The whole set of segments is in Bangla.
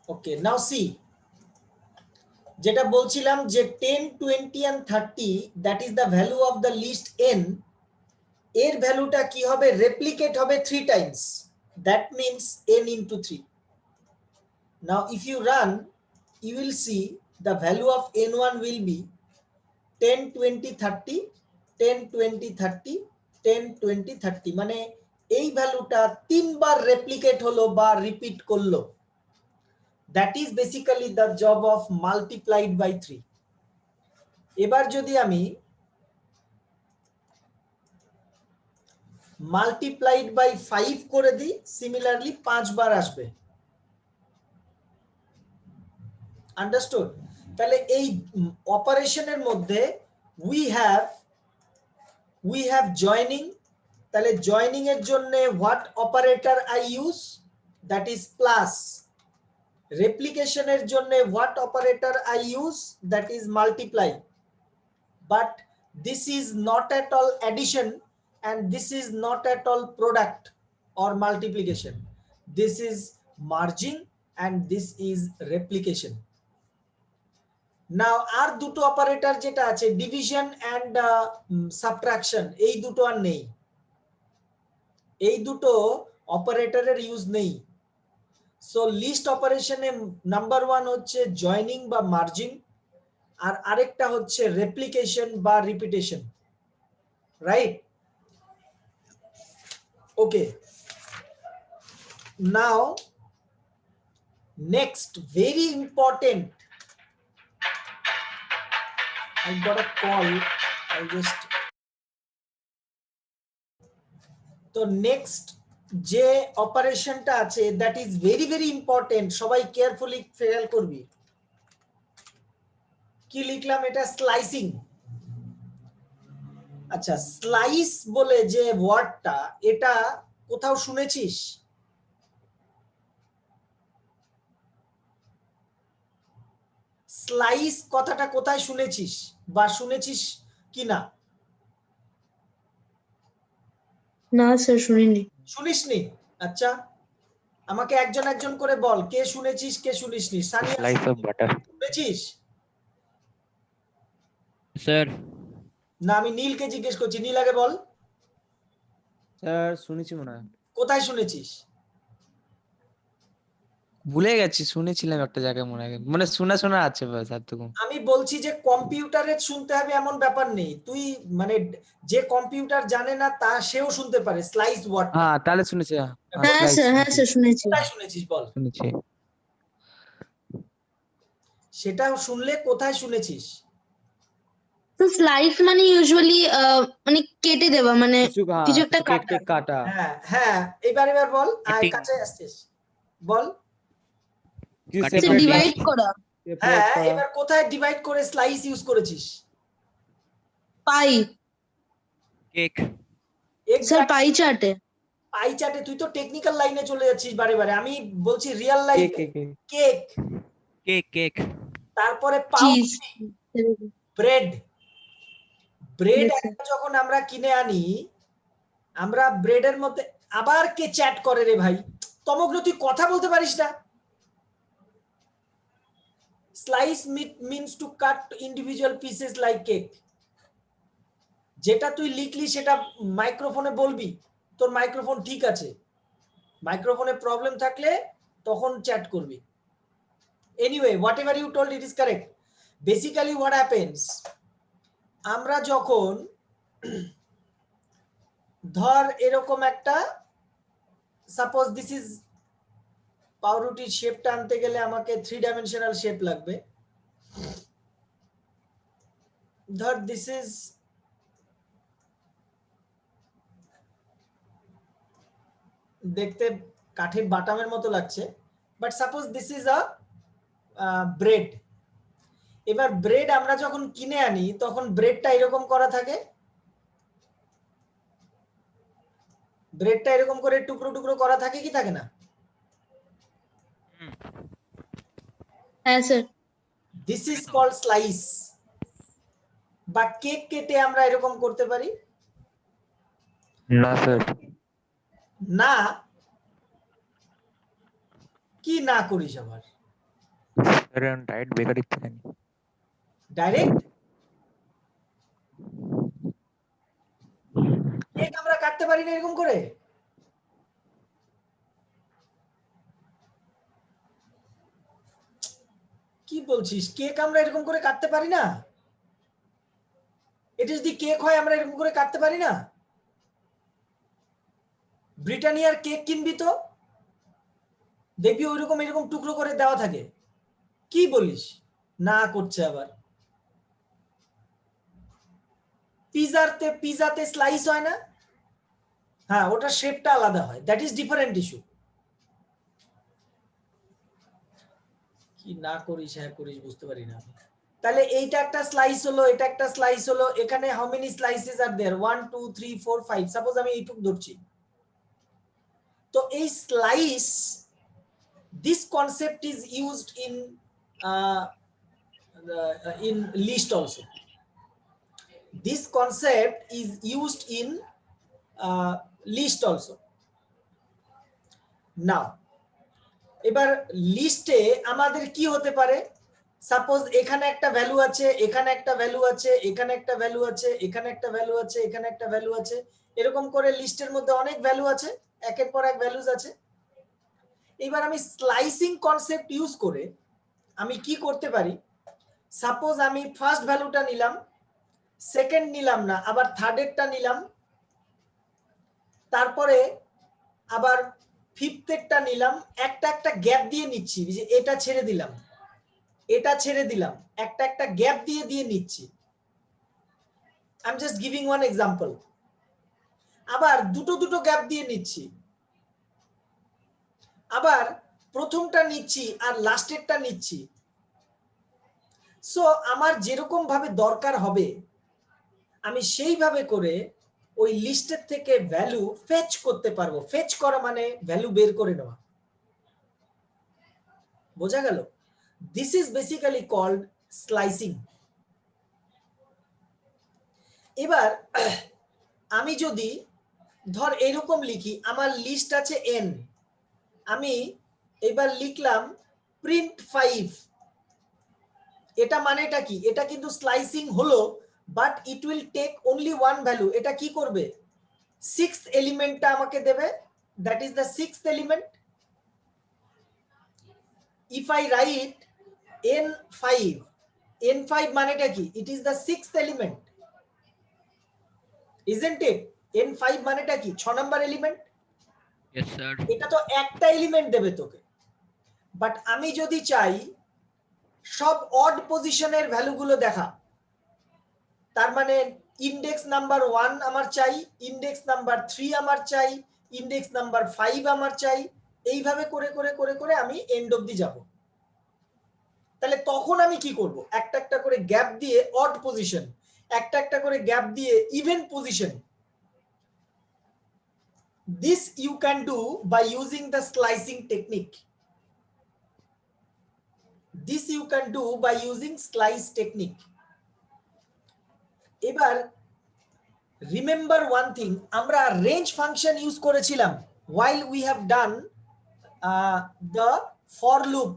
ওকে, নাও সি, যেটা বলছিলাম যে 10, 20 and 30 that is the value of the list n, এর ভ্যালুটা কি হবে, রেপ্লিকেট হবে 3 times, that means n into 3. Now if you run, you will see the value of n1 will be 10, 20, 30, 10, 20, 30, 10, 20, 30, মানে এই ভ্যালুটা তিনবার রেপ্লিকেট হলো বা রিপিট করলো। That is basically the job of multiplied by 3. এবার যদি আমি multiplied by 5 করে দিই, সিমিলারলি 5 বার আসবে। আন্ডারস্টুড? তাহলে এই অপারেশনের মধ্যে we have joining, তাহলে জয়নিং এর জন্য what operator I use, that is plus. রেপ্লিকেশনের জন্য what operator I use, that is multiply. But this is not at all addition and this is not at all product or multiplication. This is merging and this is replication. নাও আর দুটো অপারেটর যেটা আছে ডিভিশন এন্ড সাবট্রাকশন, এই দুটো আর নেই, এই দুটো অপারেটরের ইউজ নেই। সো লিস্ট অপারেশনে নাম্বার 1 হচ্ছে জয়নিং বা মার্জিং, আর আরেকটা হচ্ছে রেপ্লিকেশন বা repetition, right? Okay, now next very important, I got a call, I just, তো নেক্সট যে অপারেশনটা আছে that is very very important, সবাই কেয়ারফুলি খেয়াল করবি। কি লিখলাম এটা? স্লাইসিং। আচ্ছা, স্লাইস বলে যে ওয়ার্ডটা, এটা কোথাও শুনেছিস? স্লাইস কথাটা কোথায় শুনেছিস বা শুনেছিস কিনা? না স্যার, শুনিনি। শুনিসনি? আচ্ছা, আমাকে একজন একজন করে বল, কে শুনেছিস কে শুনিসনি। Sania, Slice of butter. শুনেছিস? Sir. না, আমি নীলকে জিজ্ঞেস করছি, নীল আগে বল। স্যার শুনেছি মনে হয়। কোথায় শুনেছিস? ভুলে গেছি, শুনেছিলাম একটা জায়গায় মনে হয়, মানে শোনা শোনা আছে বাস এতটুকু। আমি বলছি যে কম্পিউটারে শুনতে হবে এমন ব্যাপার নেই, তুই মানে যে কম্পিউটার জানে না তা সেও শুনতে পারে স্লাইস ওয়ার্ড। হ্যাঁ তাহলে শুনেছি। হ্যাঁ স্যার শুনেছি। কোথায় শুনেছিস বল? শুনেছি। সেটা শুনলে কোথায় শুনেছিস? তো স্লাইস মানে ইউজুয়ালি মানে কেটে দেওয়া, মানে কিছু একটা কাটা। হ্যাঁ হ্যাঁ, এবার বল, কাছে আসছিস, বল। ডিভাইড করা। হ্যাঁ, এবার কোথায় ডিভাইড করে স্লাইস ইউজ করেছিস? পাই। কেক। স্যার পাই চার্টে। পাই চার্টে? তুই তো টেকনিক্যাল লাইনে চলে যাচ্ছিস বারে বারে, আমি বলছি রিয়েল লাইফে। কেক। Cake cake. তারপরে চিজ, ব্রেড। ব্রেড যখন আমরা কিনে আনি, আমরা ব্রেডের মধ্যে আবার কে চ্যাট করে রে ভাই? তমগ্ন, তুই কথা বলতে পারিস না? স্লাইস মিন্স টু কাট ইন্ডিভিজুয়াল পিসেস লাইক কেক। যেটা তুই লিখলি সেটা মাইক্রোফোনে বলবি, তোর মাইক্রোফোন ঠিক আছে, মাইক্রোফোনে প্রবলেম থাকলে তখন চ্যাট করবি। Anyway, whatever you told it is correct. Basically what happens, আমরা যখন ধর এরকম একটা, সাপোজ দিস ইজ পাউরুটির শেপটা আনতে গেলে আমাকে 3 ডাইমেনশনাল শেপ লাগবে। ধর দিস ইজ দেখতে কাঠের বাটামের মতো লাগছে, but suppose this is a bread. এবার ব্রেড আমরা যখন কিনে আনি তখন ব্রেডটা এরকম করা থাকে, ব্রেডটা এরকম করে টুকরো টুকরো করা থাকে কি থাকে না? হ্যাঁ sir. This is called slice. বা কেক কেটে আমরা এরকম করতে পারি না স্যার। না, কি না করিস আবার? ಸರ್ ಒಂದು ಡೈಟ್ ಬೇಕಾಗಿತ್ತು ডাইরেক্ট কেক আমরা কাটতে পারি না এরকম করে? কি বলছিস, কেক আমরা এরকম করে কাটতে পারি না? এটা যদি কেক হয় আমরা এরকম করে কাটতে পারি না? ব্রিটানিয়ার কেক কিনবি তো দেখবি ওইরকম এরকম টুকরো করে দেওয়া থাকে। কি বলিস, না করছে আবার। পিজাতে স্লাইস হয় না? হ্যাঁ, ওটা শেপটা আলাদা হয়, দ্যাট ইজ ডিফারেন্ট ইস্যু। কি না করিস হ্যাঁ করিস বুঝতে পারি না। তাহলে এইটা একটা স্লাইস হলো, এটা একটা স্লাইস হলো। এখানে how many slices are there? 1 2 3 4 5। Suppose আমি এইটুক ধরছি, তো এই slice, this concept is used in list also. This concept is used in list also. Now এবার লিস্টে আমাদের কি হতে পারে? সাপোজ এখানে একটা ভ্যালু আছে, এখানে একটা ভ্যালু আছে, এখানে একটা ভ্যালু আছে, এখানে একটা ভ্যালু আছে, এখানে একটা ভ্যালু আছে, এরকম করে লিস্টের মধ্যে অনেক ভ্যালু আছে, একের পর এক ভ্যালুজ আছে। এবার আমি স্লাইসিং কনসেপ্ট ইউজ করে আমি কি করতে পারি? সাপোজ আমি ফার্স্ট ভ্যালুটা নিলাম, সেকেন্ড নিলাম না, আবার থার্ডেরটা নিলাম, তারপরে আবার ফিফথেরটা নিলাম, একটা একটা গ্যাপ দিয়ে নিচ্ছি, যে এটা ছেড়ে দিলাম, এটা ছেড়ে দিলাম, একটা একটা গ্যাপ দিয়ে দিয়ে নিচ্ছি। I am just giving one example. আবার দুটো দুটো গ্যাপ দিয়ে নিচ্ছি, আবার প্রথমটা নিচ্ছি আর লাস্টেরটা নিচ্ছি। সো আমার যেরকম ভাবে দরকার হবে আমি সেইভাবে করে ওই লিস্টের থেকে ভ্যালু ফেচ করতে পারবো। ফেচ করা মানে ভ্যালু বের করে নেওয়া। বোঝা গেল? This is basically called slicing. এবার আমি যদি ধর এরকম লিখি, আমার লিস্ট আছে n, আমি এবার লিখলাম প্রিন্ট 5। এটা মানেটা কি? এটা কিন্তু স্লাইসিং হলো, but it will take only one value. এটা কি করবে? সিক্সথ এলিমেন্টটা আমাকে দেবে, that is the sixth element. If I write n5, n5 মানেটা কি? It is the sixth element, isn't it? n5 মানেটা কি? 6 নাম্বার এলিমেন্ট। Yes, sir. এটা তো একটা এলিমেন্ট দেবে তোকে। বাট আমি যদি চাই সব অড পজিশনের ভ্যালুগুলো দেখা, তার মানে ইন্ডেক্স নাম্বার 1 আমার চাই, ইন্ডেক্স নাম্বার 3 আমার চাই, ইন্ডেক্স নাম্বার 5 আমার চাই, এইভাবে করে করে করে করে আমি এন্ড অবধি যাব। তাহলে তখন আমি কি করব? একটা একটা করে গ্যাপ দিয়ে অড পজিশন, একটা একটা করে গ্যাপ দিয়ে even position. This you can do by using the slicing technique. This you can do by using slice technique. এবার রিমেম্বার ওয়ান থিং, আমরা রেঞ্জ ফাংশন ইউজ করেছিলাম while we have done the for loop.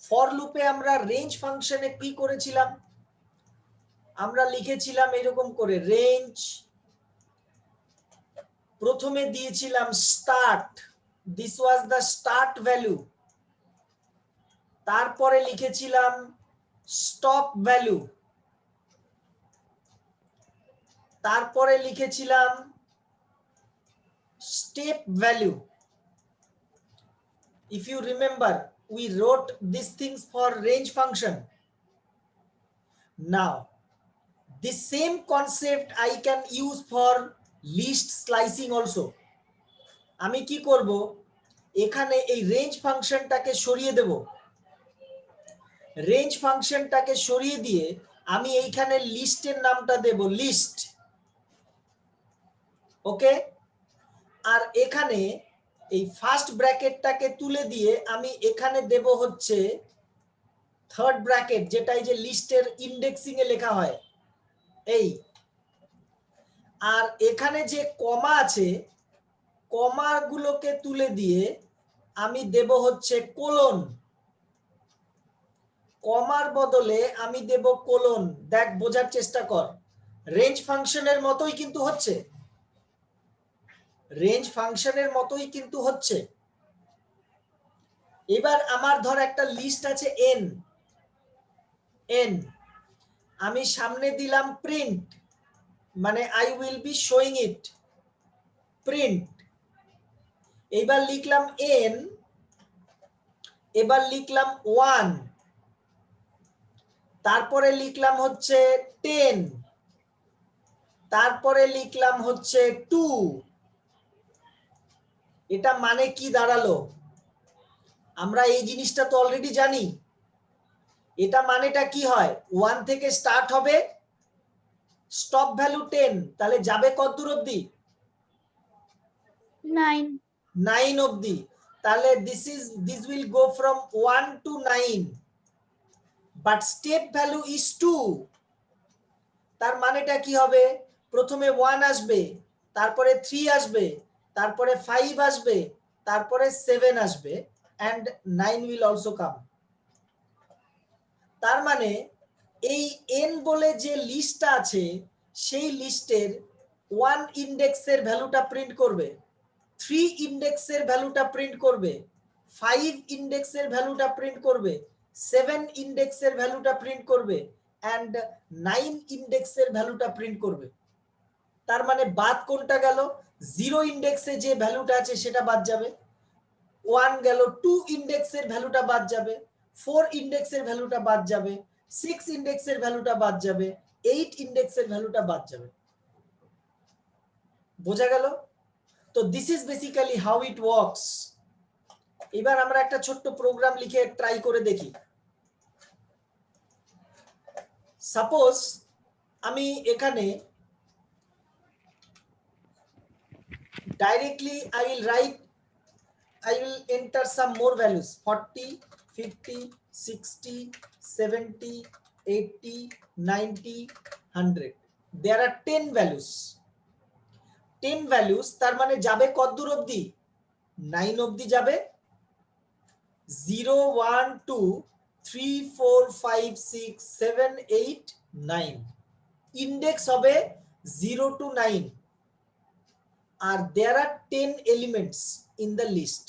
For লুপে আমরা রেঞ্জ ফাংশনে কি করেছিলাম? আমরা লিখেছিলাম এরকম করে, রেঞ্জ, প্রথমে দিয়েছিলাম start, this was the start value, তারপরে লিখেছিলাম স্টপ ভ্যালু, তারপরে লিখেছিলাম step value. If you remember, we wrote these things for range function. Now, the same concept I can use for list slicing also. আমি কি করব? এখানে এই রেঞ্জ ফাংশনটাকে সরিয়ে দেব। রেঞ্জ ফাংশনটাকে সরিয়ে দিয়ে আমি এইখানে লিস্টের নামটা দেব লিস্ট। ওকে? আর এখানে এই ফার্স্ট ব্র্যাকেটটাকে তুলে দিয়ে আমি এখানে দেব হচ্ছে থার্ড ব্র্যাকেট, যেটা এই যে লিস্টের ইন্ডেক্সিং এ লেখা হয় এই। আর এখানে যে কমা আছে, কমাগুলোকে তুলে দিয়ে আমি দেব হচ্ছে কোলন। কমার বদলে আমি দেব কোলন। দেখ, বোঝার চেষ্টা কর, রেঞ্জ ফাংশনের মতোই কিন্তু হচ্ছে, রেঞ্জ ফাংশনের মতোই কিন্তু হচ্ছে। এবার আমার ধর একটা লিস্ট আছে এন, এন, আমি সামনে দিলাম প্রিন্ট, মানে I will be showing it, print. এবার লিখলাম এন, এবার লিখলাম 1, তারপরে লিখলাম হচ্ছে 10, তারপরে লিখলাম হচ্ছে 2। এটা মানে কি দাঁড়ালো? আমরা এই জিনিসটা তো অলরেডি জানি। এটা মানেটা কি হয়? 1 থেকে স্টার্ট হবে, স্টপ ভ্যালু 10, তাহলে যাবে কত দূর অবধি? 9 অবধি। তাহলে this will go from 1 to 9, but step value is 2। তার মানেটা কি হবে? প্রথমে 1 আসবে, তারপরে 3 আসবে, তারপরে 5 আসবে, তারপরে 7 আসবে, and 9 will also come। তার মানে এই n বলে যে লিস্টটা আছে, সেই লিস্টের 1 ইন্ডেক্সের ভ্যালুটা প্রিন্ট করবে, 3 ইন্ডেক্সের ভ্যালুটা প্রিন্ট করবে, 5 ইন্ডেক্সের ভ্যালুটা প্রিন্ট করবে, 7 ইন্ডেক্সের ভ্যালুটা প্রিন্ট করবে, and 9 ইন্ডেক্সের ভ্যালুটা প্রিন্ট করবে। তার মানে বাদ কোনটা গেল? 0 ইন্ডেক্সে যে ভ্যালুটা আছে সেটা বাদ যাবে, 1 গেল, 2 ইন্ডেক্সের ভ্যালুটা বাদ যাবে, 4 ইন্ডেক্সের ভ্যালুটা বাদ যাবে, 6 ইন্ডেক্সের ভ্যালুটা বাদ যাবে, 8 ইন্ডেক্সের ভ্যালুটা বাদ যাবে। বোঝা গেল? তো this is basically how it works. এবার আমরা একটা ছোট্ট প্রোগ্রাম লিখে ট্রাই করে দেখি। সাপোজ আমি এখানে directly I will enter some more values, 40, 50, 60, 70, 80, 90, 100. There are 10 values, 10 values। তার মানে যাবে কত দূর অবধি? 9 অবধি যাবে। 0, 1, 2, 3, 4, 5, 6, 7, 8, 9 ইন্ডেক্স হবে 0 to 9, R there are 10 elements in the list।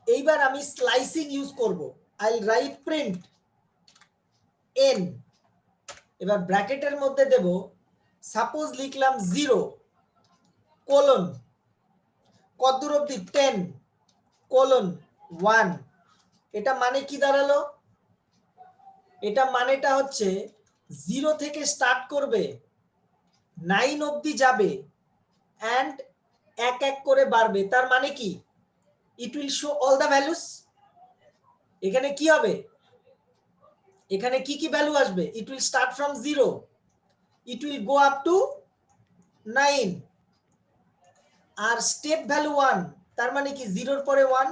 এইবার আমি স্লাইসিং ইউজ করব। I'll write print n, এবার ব্র্যাকেটের মধ্যে দেব, সাপোজ লিখলাম 0 কোলন কত দূর অবধি? 10 কোলন 1। এটা মানে কি দাঁড়ালো? এটা মানেটা হচ্ছে 0 থেকে স্টার্ট করবে, 9 অবধি যাবে, and এক এক করে বাড়বে। তার মানে কি? it will show all the values। এখানে কি হবে? এখানে কি কি ভ্যালু আসবে? it will start from 0, it will go up to 9, আর স্টেপ ভ্যালু 1। তার মানে কি? 0 এর পরে 1,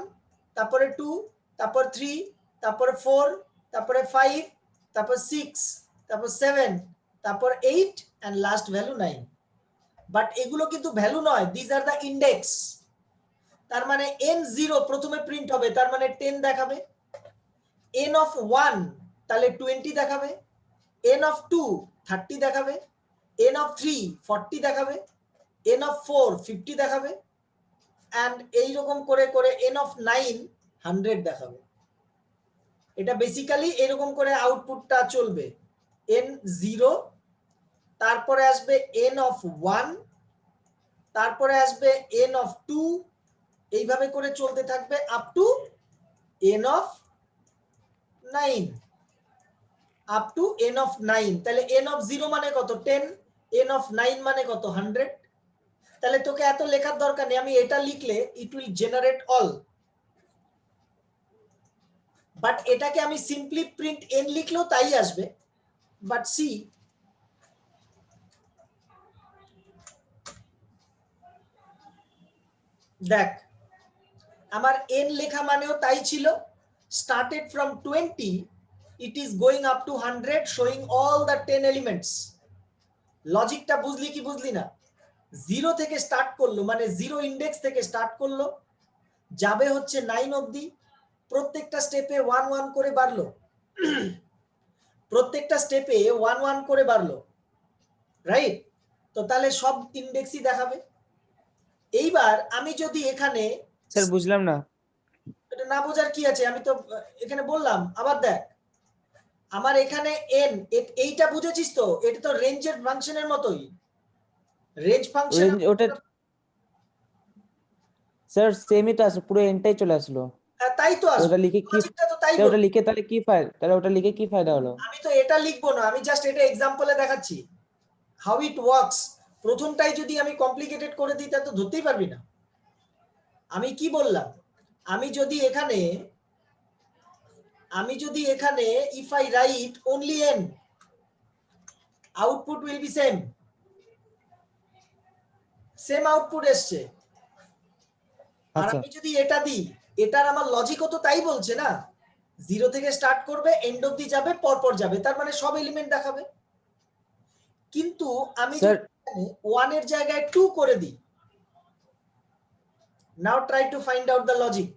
তারপরে 2, তারপর 3, তারপরে 4, তারপরে 5, তারপর 6, তারপর 7, তারপর 8, and লাস্ট ভ্যালু 9। বাট এগুলো কিন্তু ভ্যালু নয়, দিস আর দ্য ইন্ডেক্স। তার মানে n0 প্রথমে প্রিন্ট হবে, তার মানে 10 দেখাবে, n of 1 তাহলে 20 দেখাবে, n of 2 30 দেখাবে, n of 3 40 দেখাবে, n of 4 50 দেখাবে, and এইরকম করে করে n of 9 100 দেখাবে। এটা বেসিক্যালি এরকম করে আউটপুটটা চলবে, n0, তারপরে আসবে n of 1, তারপরে আসবে n of 2, এইভাবে করে চলতে থাকবে up to n of 9, up to n of 9। তাহলে n of 0 মানে কত? 10, n of 9 মানে কত? 100। তাহলে তোকে এত লেখার দরকার নেই, আমি এটা লিখলে it will generate all. But এটাকে আমি সিম্পলি প্রিন্ট n লিখলেও তাই আসবে। বাট সি, দেখ আমার n লেখা মানেও তাই ছিল, started from 20, it is going up to 100, showing all the 10 elements। লজিকটা বুঝলি কি বুঝলি না? 0 থেকে স্টার্ট করলো, মানে 0 ইন্ডেক্স থেকে স্টার্ট করলো, যাবে হচ্ছে 9 অবধি, প্রত্যেকটা স্টেপে 1 1 করে বাড়লো, প্রত্যেকটা স্টেপে 1 1 করে বাড়লো, রাইট? তো তাহলে সব ইন্ডেক্সই দেখাবে। এইবার আমি যদি এখানে, স্যার বুঝলাম না। এটা না বোঝার কি আছে, আমি তো এখানে বললাম। আবার দেখ, আমার এখানে এন, এইটা বুঝেছিস তো? এটা তো রেঞ্জের ফাংশনের মতোই, রেঞ্জ ফাংশন। ওটা স্যার সেমই তো আছে, পুরো এনটাই চলে আসলো। তাই তো তো আসবে, ওটা লিখে কি, লজিকটা তো তাই স্যার ওটা বলছে। লিখে তাহলে কি ফায়দা, তাহলে ওটা লিখে কি ফায়দা হলো? আমি তো এটা লিখবো না, আমি জাস্ট এটা এক্সাম্পলে দেখাচ্ছি হাউ ইট ওয়ার্কস। প্রথমটাই যদি আমি কমপ্লিকেটেড করে দিই তাহলে তো ধরতেই পারবি না। আমি কি বললাম, আমি যদি এখানে if I write only N, output will be same output এসছে। আর আচ্ছা আমি যদি এটা দিই, এটার আমার লজিকও তো তাই বলছে না, 0 থেকে স্টার্ট করবে, এন্ড অবধি যাবে, পরপর যাবে, তার মানে সব এলিমেন্ট দেখাবে। কিন্তু আমি স্যার, যদি 1 এর জায়গায় 2 করে দিই, now try to find out the logic.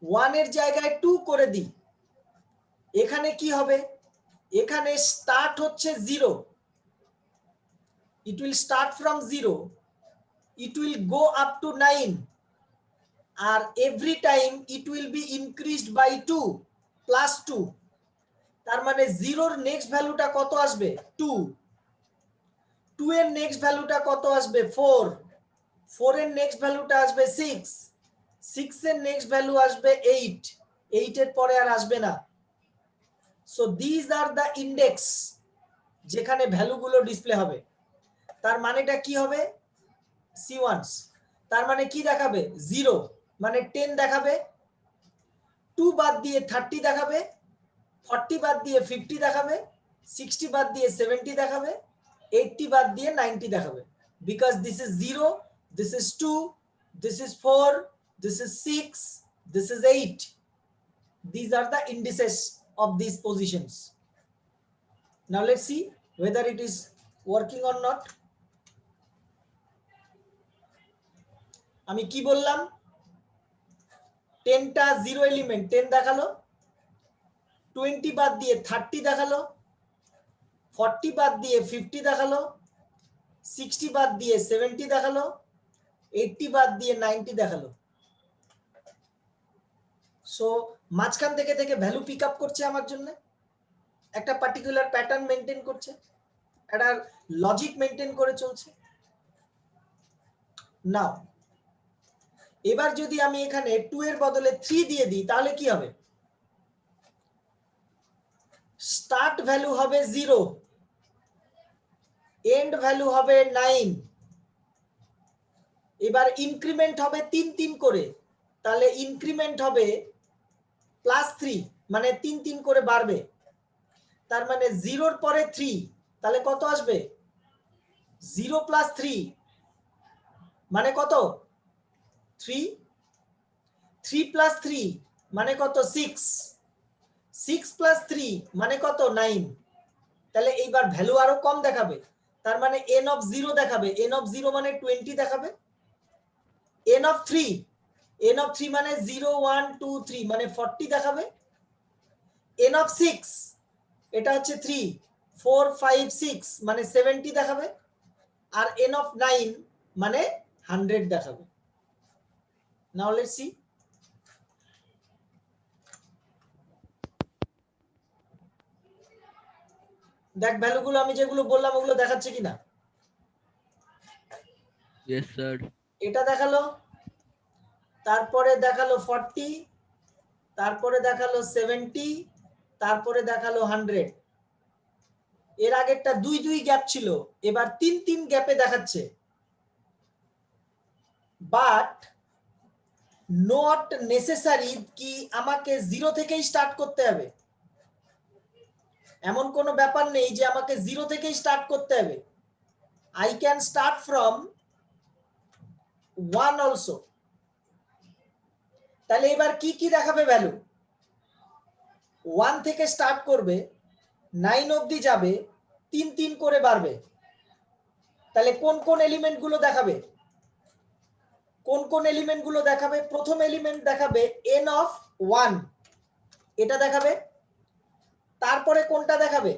1 এর জায়গায় 2 করে দিই, এখানে কি হবে? এখানে স্টার্ট হচ্ছে 0, it will start from 0, it will go up to 9, R every time it will be increased by 2 plus 2, তার মানে 0 এর নেক্সট ভ্যালুটা কত আসবে? 2, 2 এর নেক্সট ভ্যালুটা কত আসবে? 4, 4 এর নেক্সট ভ্যালুটা আসবে 6, 6 এর নেক্সট ভ্যালু আসবে 8, 8 এর পরে আর আসবে না। So this are the index যেখানে ভ্যালুগুলো ডিসপ্লে হবে। তার মানেটা কি হবে? C1s, তার মানে কি দেখাবে? 0 মানে 10 দেখাবে, 2 বাদ দিয়ে 30 দেখাবে, 40 বাদ দিয়ে 50 দেখাবে, 60 বাদ দিয়ে 70 দেখাবে, 80 বাদ দিয়ে 90 দেখাবে। Because this is 0, this is 2, this is 4, this is 6, this is 8. These are the indices of these positions. Now let's see whether it is working or not. আমি কি বললাম? 10টা 0 এলিমেন্ট 10 দেখালো, 20 বাদ দিয়ে 30 দেখালো, 40 বাদ দিয়ে 50 দেখালো, 60 বাদ দিয়ে 70 দেখালো, 80 বাদ দিয়ে 90 দেখালো। সো মাঝখান থেকে ভ্যালু পিক আপ করছে আমার জন্য, একটা পার্টিকুলার প্যাটার্ন মেনটেন করছে, একটা লজিক মেনটেন করে চলছে। নাও এবার যদি আমি এখানে 2 এর বদলে 3 দিয়ে দিই তাহলে কি হবে? স্টার্ট ভ্যালু হবে 0, এন্ড ভ্যালু হবে 9, এবার ইনক্রিমেন্ট হবে 3 3 করে, তাহলে ইনক্রিমেন্ট হবে +3, মানে 3 3 করে বাড়বে। তার মানে 0 এর পরে 3, তাহলে কত আসবে? 0 + 3 মানে কত? 3, 3 + 3 মানে কত? 6, 6 + 3 মানে কত? 9। তাহলে এইবার ভ্যালু আরো কম দেখাবে, তার মানে n of 0 দেখাবে, n of 0 মানে 20 দেখাবে, n of 3 মানে 0 1 2 3 মানে 40 দেখাবে, n of 6 এটা হচ্ছে 3 4 5 6 মানে 70 দেখাবে, আর n of 9 মানে 100 দেখাবে। Now let's see. দেখ ভ্যালুগুলো আমি যেগুলো বললাম ওগুলো দেখাচ্ছে কিনা। Yes, sir. এটা দেখালো, তারপরে দেখালো 40, তারপরে দেখালো 70, তারপরে দেখালো 100। এর আগেরটা 2 2 গ্যাপ ছিল, এবার 3 3 গ্যাপে দেখাচ্ছে। বাট নট নেসেসারি কি আমাকে 0 থেকেই স্টার্ট করতে হবে, এমন কোনো ব্যাপার নেই যে আমাকে 0 থেকেই স্টার্ট করতে হবে। I can start from 1 also. তাহলে এবার কি কি দেখাবে ভ্যালু? 1 থেকে স্টার্ট করবে, 9 অবধি যাবে, 3 3 করে বাড়বে। তাহলে কোন কোন এলিমেন্ট গুলো দেখাবে? কোন কোন এলিমেন্ট গুলো দেখাবে? প্রথম এলিমেন্ট দেখাবে n of 1, এটা দেখাবে। তারপরে কোনটা দেখাবে?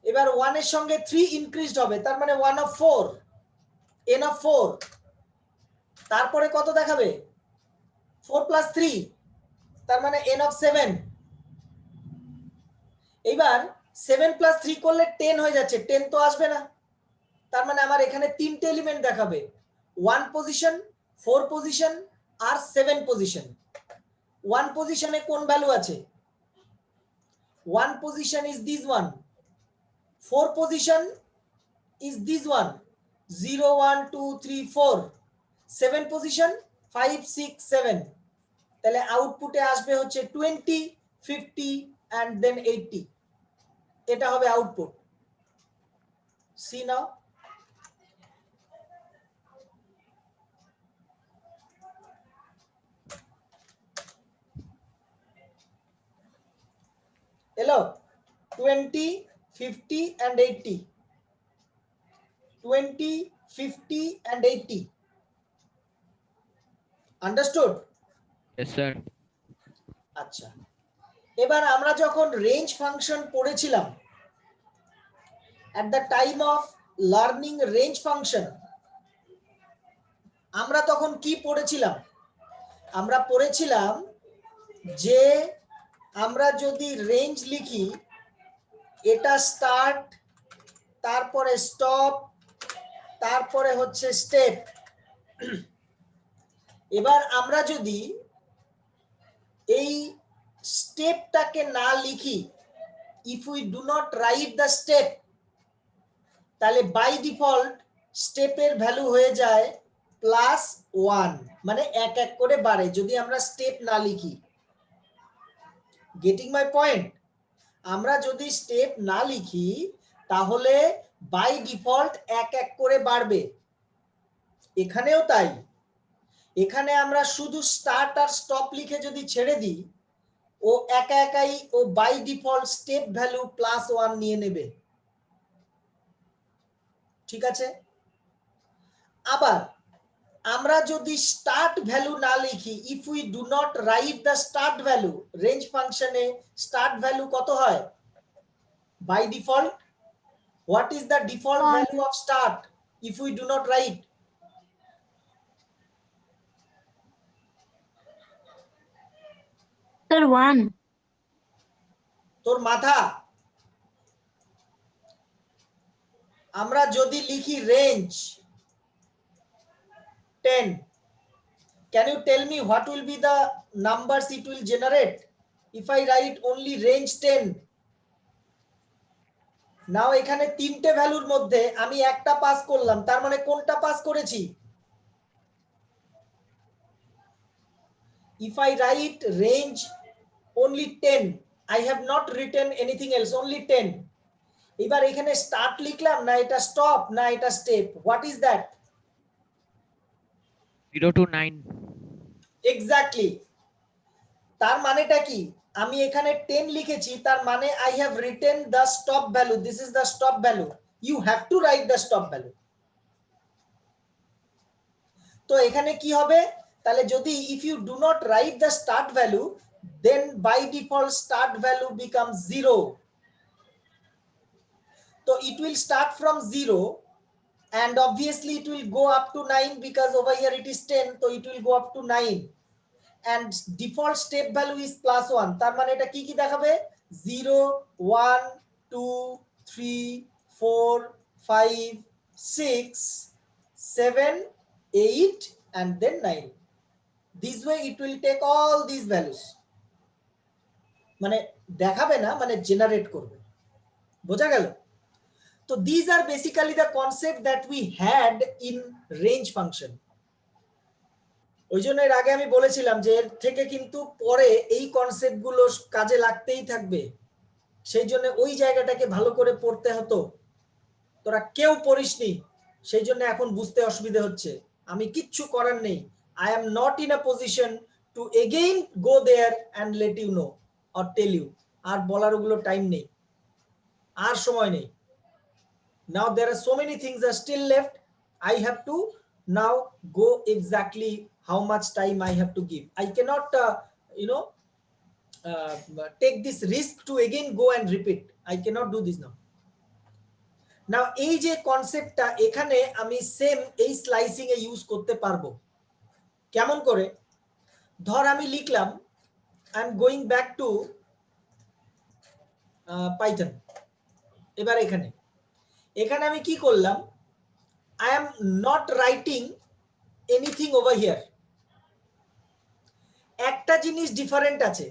এবার 1 এর সঙ্গে 3 ইনক্রিজড হবে, তার মানে 1 অফ 4, n অফ 4। তারপরে কত দেখাবে? 4 প্লাস 3, তার মানে n অফ 7। এইবার 7 প্লাস 3 করলে 10 হয়ে যাচ্ছে, 10 তো আসবে না, তার মানে আমার এখানে তিনটে এলিমেন্ট দেখাবে, 1 পজিশন, 4 পজিশন আর 7 পজিশন। 1 পজিশনে কোন ভ্যালু আছে? 1 position is this one, 4 position is this one, 0 1 2 3 4, 7 position 5 6 7। তাহলে আউটপুটে আসবে হচ্ছে 20 50 and then 80, এটা হবে output. See now, hello, 20 50 and 80, 20 50 and 80, understood? Yes, sir. আচ্ছা, এবার আমরা যখন রেঞ্জ ফাংশন পড়েছিলাম, at the time of learning range function, আমরা তখন কি পড়েছিলাম? আমরা পড়েছিলাম যে আমরা যদি রেঞ্জ লিখি, এটা স্টার্ট, তারপরে স্টপ, তারপরে হচ্ছে স্টেপ। এবার আমরা যদি এই স্টেপটাকে না লিখি, if we do not write the step, তাহলে বাই ডিফল্ট স্টেপের ভ্যালু হয়ে যায় +1, মানে এক এক করে বাড়ে যদি আমরা স্টেপ না লিখি। Getting my point? আমরা যদি স্টেপ না লিখি তাহলে বাই ডিফল্ট এক এক করে বাড়বে। এখানেও তাই, এখানে আমরা শুধু স্টার্ট আর স্টপ লিখে যদি ছেড়ে দিই, ও একা একাই ও বাই ডিফল্ট স্টেপ ভ্যালু +1 নিয়ে নেবে। ঠিক আছে? আবার আমরা যদি স্টার্ট ভ্যালু না লিখি, if we do not write the start value, range ফাংশনে স্টার্ট ভ্যালু কত হয় by default? What is the default value of start if we do not write? Sir, 1. তোর মাথা। আমরা যদি লিখি range 10, can you tell me what will be the numbers it will generate if I write only range 10? নাও এখানে তিনটে ভ্যালুর মধ্যে আমি একটা পাস করলাম, তার মানে কোনটা পাস করেছি? If I write range only 10, I have not written anything else, only 10. এবার এখানে স্টার্ট লিখলাম না, এটা স্টপ না এটা step, what is that? 0 to 9. Exactly. তার মানেটা কি? আমি এখানে 10 লিখেছি, তার মানে I have written the stop value, this is the stop value, you have to write the stop value. তো এখানে কি হবে? তাহলে যদি if you do not write the start value, then by default start value becomes 0. তো it will start from 0 and obviously it will go up to 9 because over here it is 10, so it will go up to 9 and default step value is +1, তার মানে এটা কি কি দেখাবে? 0 1 2 3 4 5 6 7 8 and then 9. This way it will take all these values, মানে দেখাবে না, মানে জেনারেট করবে। বোঝা গেল? So these are basically the concept that we had in range function. ওই জন্য এর আগে আমি বলেছিলাম যে এর থেকে কিন্তু পরে এই কনসেপ্ট গুলো কাজে লাগতেই থাকবে, সেই জন্য ওই জায়গাটাকে ভালো করে পড়তে হতো। তোরা কেউ পড়িসনি, সেই জন্য এখন বুঝতে অসুবিধা হচ্ছে। আমি কিচ্ছু করার নেই, I am not in a position to again go there and let you know or tell you. আর বলার ওগুলো টাইম নেই, আর সময় নেই। Now there are so many things are still left. I have to now go exactly how much time I have to give. I cannot take this risk to again go and repeat. I cannot do this now. Now এই যে কনসেপ্টটা এখানে আমি সেম এই স্লাইসিং এ ইউজ করতে পারবো। কেমন করে? ধর আমি লিখলাম I am going back to Python. এবার এখানে আমি কি করলাম, I am not writing anything over here. একটা জিনিস ডিফারেন্ট আছে,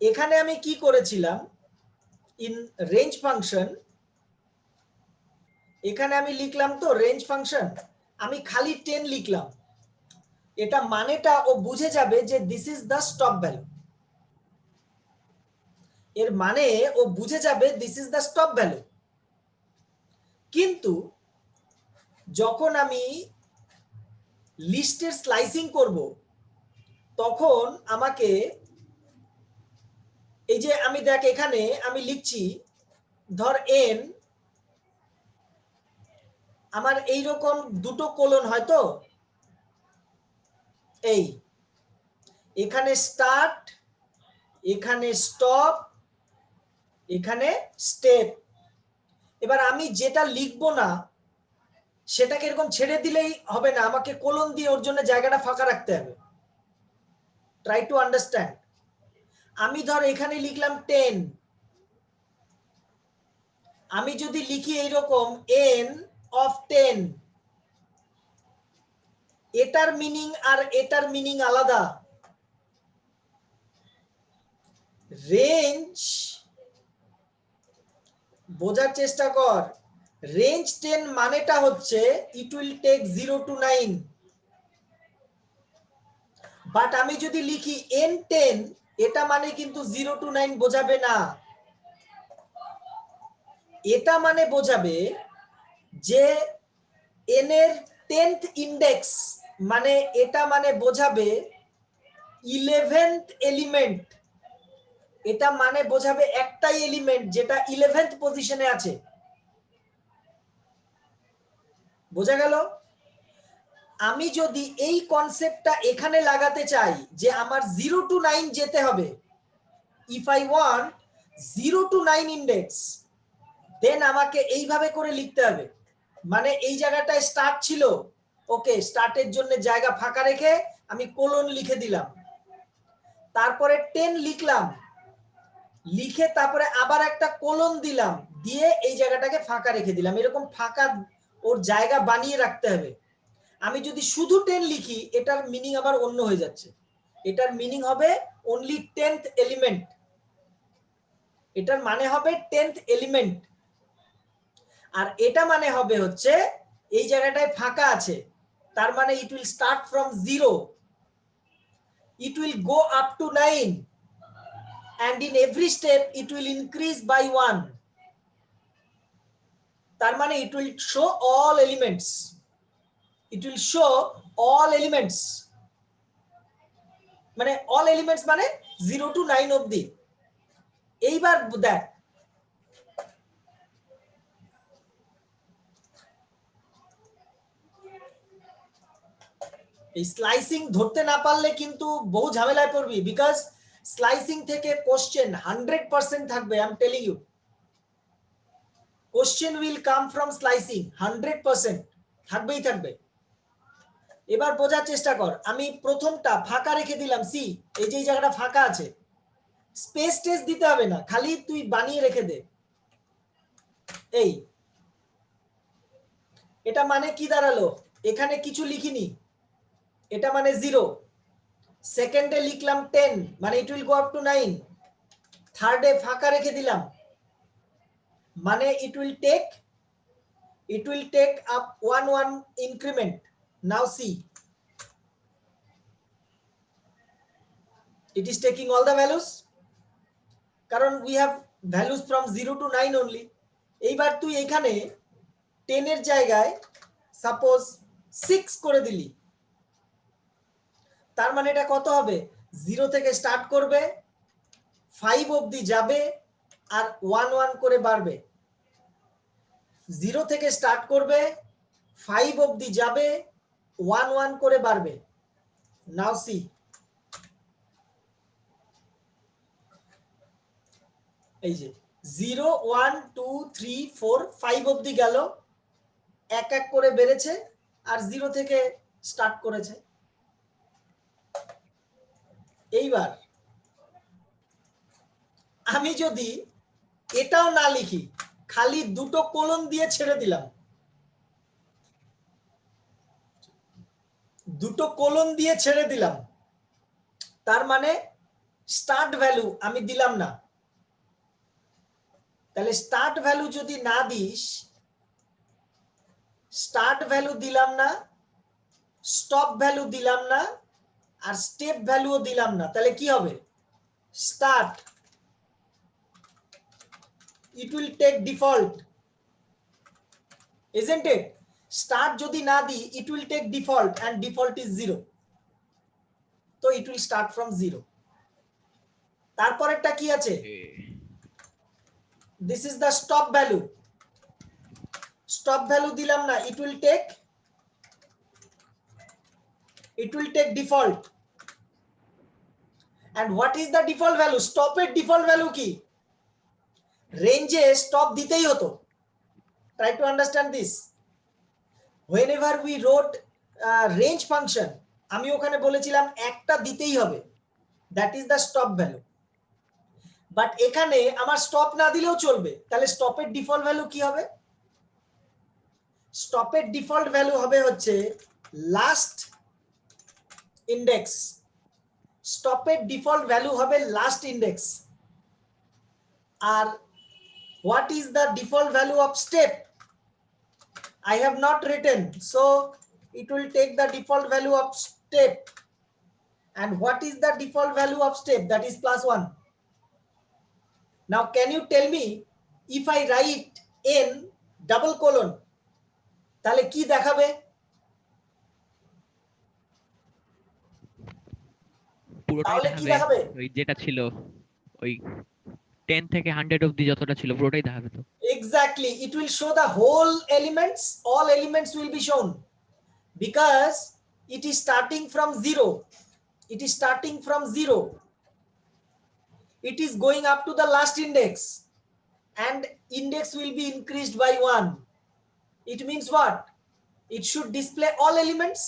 এখানে আমি কি করেছিলাম, ইন রেঞ্জ ফাংশন এখানে আমি লিখলাম তো রেঞ্জ ফাংশন, আমি খালি 10 লিখলাম, এটা মানেটা ও বুঝে যাবে যে this is the stop value. এর মানে ও বুঝে যাবে this is the stop value. কিন্তু যখন আমি লিস্টের স্লাইসিং করব তখন আমাকে এই যে আমি দেখ এখানে আমি লিখছি ধর n, আমার এই রকম দুটো কোলন হয়তো, এই এখানে স্টার্ট, এখানে স্টপ, এখানে স্টেপ। এবার আমি যেটা লিখবো না সেটাকে এরকম ছেড়ে দিলেই হবে না, আমাকে কোলন দিয়ে ওর জন্য জায়গাটা ফাঁকা রাখতে হবে। Try to understand. আমি ধর এখানে লিখলাম 10, আমি যদি লিখি এইরকম n of 10, এটার মিনিং আর এটার মিনিং আলাদা। রেঞ্জ বোঝার চেষ্টা কর, রেঞ্জ 10 মানেটা হচ্ছে it will take 0 to 9, but আমি যদি লিখি n10 এটা মানে কিন্তু 0 to 9 বোঝাবে না। এটা মানে বোঝাবে যে n এর 10th ইন্ডেক্স, মানে এটা মানে বোঝাবে 11th এলিমেন্ট, এটা মানে বোঝাবে একটাই এলিমেন্ট যেটা 11th পজিশনে আছে। বোঝা গেল? আমি যদি এই কনসেপ্টটা এখানে লাগাতে চাই যে আমার 0 to 9 যেতে হবে, if I want 0 to 9 index, then আমাকে এইভাবে করে লিখতে হবে। মানে এই জায়গাটায় স্টার্ট ছিল, ওকে, স্টার্টের জন্য জায়গা ফাঁকা রেখে আমি কোলন লিখে দিলাম, তারপরে 10 লিখলাম, লিখে তারপরে আবার একটা কোলন দিলাম, দিয়ে এই জায়গাটাকে ফাঁকা রেখে দিলাম। এরকম ফাঁকা ওর জায়গা বানিয়ে রাখতে হবে। আমি যদি শুধু 10 লিখি এটার মিনিং আবার অন্য হয়ে যাচ্ছে, এটার মিনিং হবে অনলি 10th এলিমেন্ট, এটার মানে হবে 10th এলিমেন্ট। আর এটা মানে হবে হচ্ছে এই জায়গাটায় ফাঁকা আছে, তার মানে it will start from 0, it will go up to 9, and in every step it will increase by 1, তার মানে it will show all elements, it will show all elements, মানে all elements মানে 0 to 9 অবধি। এইবার দেখ এই স্লাইসিং ধরতে না পারলে কিন্তু বহু ঝামেলায় পড়বি, বিকজ স্লাইসিং থেকে কোশ্চেন 100% থাকবে। I am telling you, question will come from slicing, 100% থাকবেই থাকবে। এবার বোঝার চেষ্টা কর, আমি প্রথমটা ফাঁকা রেখে দিলাম, সি এই যে এই জায়গাটা ফাঁকা আছে, স্পেস টেস্ট দিতে হবে না, খালি তুই বানিয়ে রেখে দে। এই এটা মানে কি দাঁড়ালো, এখানে কিছু লিখিনি, এটা মানে 0, সেকেন্ডে লিখলাম 10 মানে it will go up to 9, থার্ডে ফাঁকা রেখে দিলাম মানে it will take up 1 increment. Now see it is taking all the values, কারণ we have values from 0 to 9 only। এইবার তুই এখানে 10 এর জায়গায় সাপোজ 6 করে দিলি, তার মানে এটা কত হবে, 0 থেকে স্টার্ট করবে, 5 অবধি যাবে, আর 1 1 করে বাড়বে। 0 থেকে স্টার্ট করবে, 5 অবধি যাবে, 1 1 করে বাড়বে। নাও সি এই যে 0 1 2 3 4 5 অবধি গেল, এক এক করে বেড়েছে আর 0 থেকে স্টার্ট করেছে। এইবার আমি যদি এটাও না লিখি, খালি দুটো কোলন দিয়ে ছেড়ে দিলাম, দুটো কোলন দিয়ে ছেড়ে দিলাম, তার মানে স্টার্ট ভ্যালু আমি দিলাম না। তাহলে স্টার্ট ভ্যালু যদি না দিস, স্টার্ট ভ্যালু দিলাম না, স্টপ ভ্যালু দিলাম না, আর স্টেপ ভ্যালুও দিলাম না, তাহলে কি হবে? Start, it will take default, isn't it? Start যদি না দি, it will take default and default is 0, তো it will start from 0। তারপরেরটা কি আছে? this is the stop value, stop value দিলাম না, it will take default। and what is the default value? stop এর default value কি? রেঞ্জে স্টপ দিতেই হতো। try to understand this, whenever we wrote range function, আমি ওখানে বলেছিলাম একটা দিতেই হবে, that is the stop value। But এখানে আমার স্টপ না দিলেও চলবে, তাহলে স্টপের ডিফল্ট ভ্যালু কি হবে? স্টপের ডিফল্ট ভ্যালু হবে হচ্ছে লাস্ট ইন্ডেক্স, স্টপের ডিফল্ট ভ্যালু হবে লাস্ট ইন্ডেক্স। আর what is the default value of step? I have not written, so it will take the default value of step. And what is the default value of step? That is +1. Now can you tell me, if I write n double colon, তাহলে কি দেখাবে? পুরোটাই তাহলে কি দেখাবে, দেখাবে? ওই যেটা ছিল ওই 10 থেকে 100 অবধি যতটা ছিল পুরোটাই দেখাবে তো। Exactly, it will show the whole elements, all elements will be shown, because it is starting from 0, it is starting from 0, it is going up to the last index, and index will be increased by 1. It means what? It should display all elements.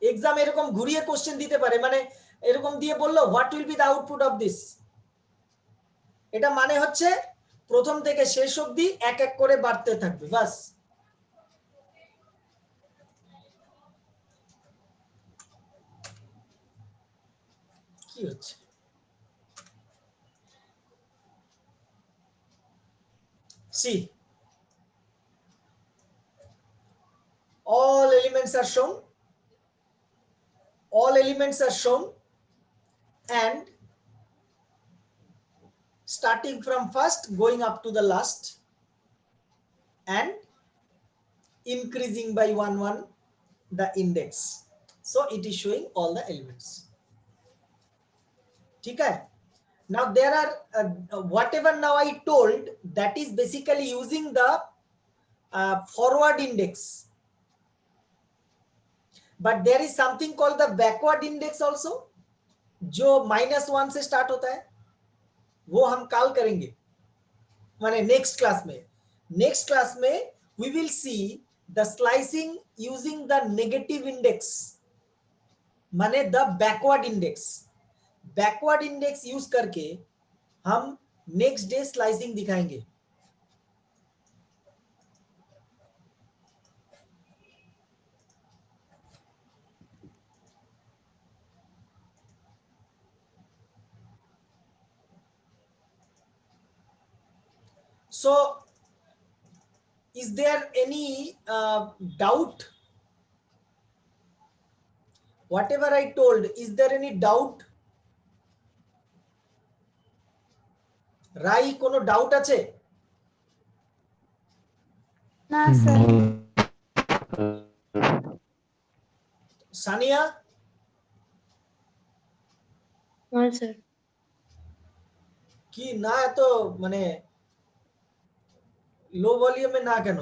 Exam এরকম ঘুরিয়ে কোশ্চেন দিতে পারে, মানে এরকম দিয়ে বললো what will be the output of this, এটা মানে হচ্ছে প্রথম থেকে শেষ অবধি এক এক করে বাড়তে থাকবে, বাস। কি হচ্ছে? See, all elements are shown, all elements are shown, and starting from first going up to the last and increasing by 1 the index, so it is showing all the elements. ठीक है? Now there are whatever now I told, that is basically using the forward index, but there is something called the backward index also, जो -1 से स्टार्ट होता है, वो हम कल करेंगे, माने नेक्स्ट क्लास में। नेक्स्ट क्लास में we will see the slicing using the negative index, माने the backward index, backward index use करके हम नेक्स्ट डे स्लाइसिंग दिखाएंगे। So is there any doubt? Whatever I told, is there any doubt? রাই কোনো ডাউট আছে? না স্যার। সানিয়া? না স্যার। কি না, এত মানে লো ভলিউমে না কেন?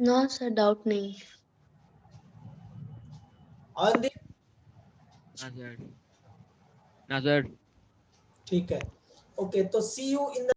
না স্যার, ডাউট নেই। অয়নদীপ? না স্যার। ना सर ठीक है, ओके, तो सी यू इन द